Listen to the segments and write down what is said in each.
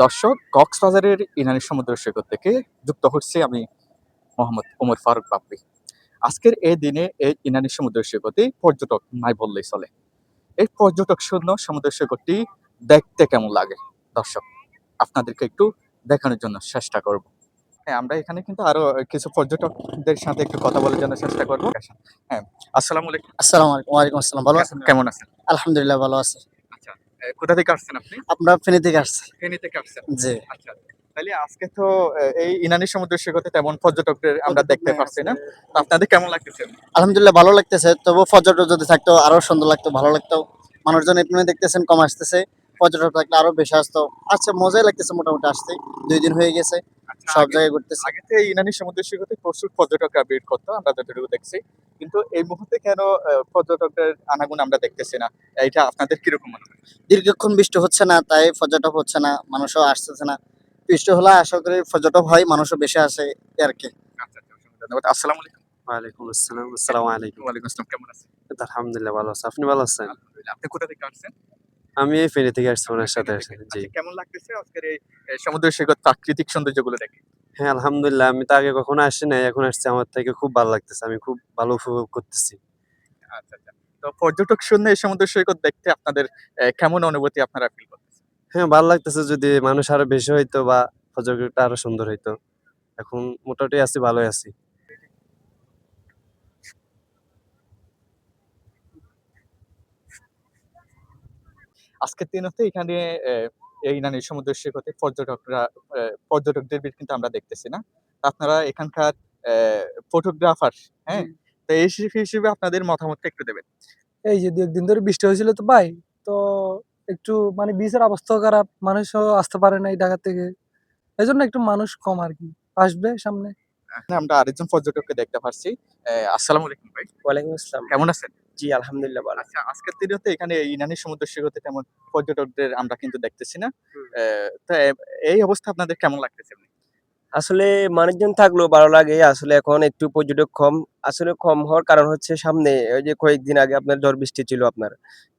দর্শক, কক্সবাজারের ইনানি সমুদ্র সৈকত থেকে যুক্ত হচ্ছি আমি মোহাম্মদ ওমর ফারুক বাপ্পি। আজকের এই দিনে এই ইনানি সমুদ্র সৈকতে পর্যটক নাই বললেই চলে। এই পর্যটক শূন্য সমুদ্র সৈকতটি দেখতে কেমন লাগে দর্শক, আপনাদেরকে একটু দেখানোর জন্য চেষ্টা করব। হ্যাঁ, আমরা এখানে কিন্তু আরো কিছু পর্যটকদের সাথে একটু কথা বলার জন্য চেষ্টা করব। হ্যাঁ, আসসালামু আলাইকুম। আসসালামু আলাইকুম। ওয়ালাইকুম আসসালাম। ভালো আছেন? কেমন আছেন? আলহামদুলিল্লাহ ভালো আছি। আচ্ছা, কোথা থেকে আসছেন আপনি? আমরা ফেনী থেকে আসছি। ফেনী থেকে আসছেন। জি। আচ্ছা। তাইলে আজকে তো এই ইনানি সমুদ্র সৈকতে তেমন পর্যটকদের আমরা দেখতে পারছি না। তো আপনাদের কেমন লাগতেছে? আলহামদুলিল্লাহ ভালো লাগতেছে। তবুও পর্যটক যদি থাকতো আরো সুন্দর লাগতো, ভালো লাগতো। মানুষজন এমনি দেখতেছেন কম আসতেছে। পর্যটক থাকলে আরো বেশি আসতো। আচ্ছা মজাই লাগতেছে মোটামুটি আসতে। ২ দিন হয়ে গেছে। আচ্ছা, সব জায়গায় ঘুরতেছি। আগে তো এই ইনানি সমুদ্র সৈকতে প্রচুর পর্যটকরা ভিড় করতো, আমরা যতটুকু দেখছি। কিন্তু এই মুহূর্তে কেন পর্যটকদের আনাগোনা আমরা দেখতেছি না? এইটা আপনাদের কিরকম মনে হয়? দীর্ঘক্ষণ বৃষ্টি হচ্ছে না, তাই পর্যটক হচ্ছে না, মানুষও আসতেছে না। বৃষ্টি হলে আশা করি পর্যটক হয়, মানুষও বেশি আসে এই আরকি। আচ্ছা, আচ্ছা, অসংখ্য ধন্যবাদ। আসসালামু আলাইকুম। ওয়ালাইকুম আসসালাম। আসসালামু আলাইকুম। ওয়ালাইকুম আসসালাম। কেমন আছেন? আলহামদুলিল্লাহ ভালো আছি। আপনি ভালো আছেন? আলহামদুলিল্লাহ। আপনি কোথা থেকে আসছেন? আমি এই ফেনী থেকে আসছি আপনি ওনার ফেনী সাথে থেকে। আসলে। জি। আচ্ছা, কেমন লাগতেছে আজকের এই সমুদ্র সৈকত প্রাকৃতিক সৌন্দর্যগুলো দেখে? হ্যাঁ, আলহামদুলিল্লাহ। আমি তো আগে কখনো আসি নাই। এখন আসছি। আমার থেকে খুব ভালো লাগতেছে। আমি খুব ভালো উপভোগ করতেছি। আচ্ছা, আচ্ছা। তো পর্যটক শূন্য এই সমুদ্র সৈকত দেখতে আপনাদের কেমন অনুভূতি আপনারা ফিল করতেছেন? হ্যাঁ, ভালো লাগতেছে যদি মানুষ আরো বেশি হইতো বা পর্যটকটা আরো সুন্দর হইতো। এখন মোটামুটি আছি, ভালোই আছি। আজকের দিনে তো এখানে এই নানি সমুদ্র সৈকতে পর্যটকদের ভিড় কিন্তু আমরা দেখতেছি না। তো আপনারা এখানকার অ্যা ফটোগ্রাফার, হ্যাঁ? তো এই হিসেবে আপনাদের মতামতটা একটু দেবেন। এই যে ২-১ দিন ধরে বৃষ্টি হয়েছিল তো ভাই। তো একটু মানে বিচের অবস্থাও খারাপ। মানুষও আসতে পারে নাই ঢাকা থেকে। এজন্য একটু মানুষ কম আরকি। আসবে সামনে। এখানে আমরা আরেকজন পর্যটককে দেখতে পারছি। আসসালামু আলাইকুম ভাই। ওয়ালাইকুম আসসালাম। কেমন আছেন? জি, আলহামদুলিল্লাহ ভালো। আচ্ছা, আজকের দিনেও তো এখানে এই ইনানি সমুদ্র সৈকতে তেমন পর্যটকদের আমরা কিন্তু দেখতেছি না। তো এই অবস্থা আপনাদের কেমন লাগতেছে এমনি? আসলে মানুষজন থাকলেও ভালো লাগে। আসলে এখন একটু পর্যটক কম। আসলে কম হওয়ার কারণ হচ্ছে সামনে ওই যে কয়েকদিন আগে আপনার ঝড় বৃষ্টি ছিল আপনার।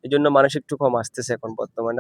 এজন্য মানুষ একটু কম আসতেছে এখন বর্তমানে।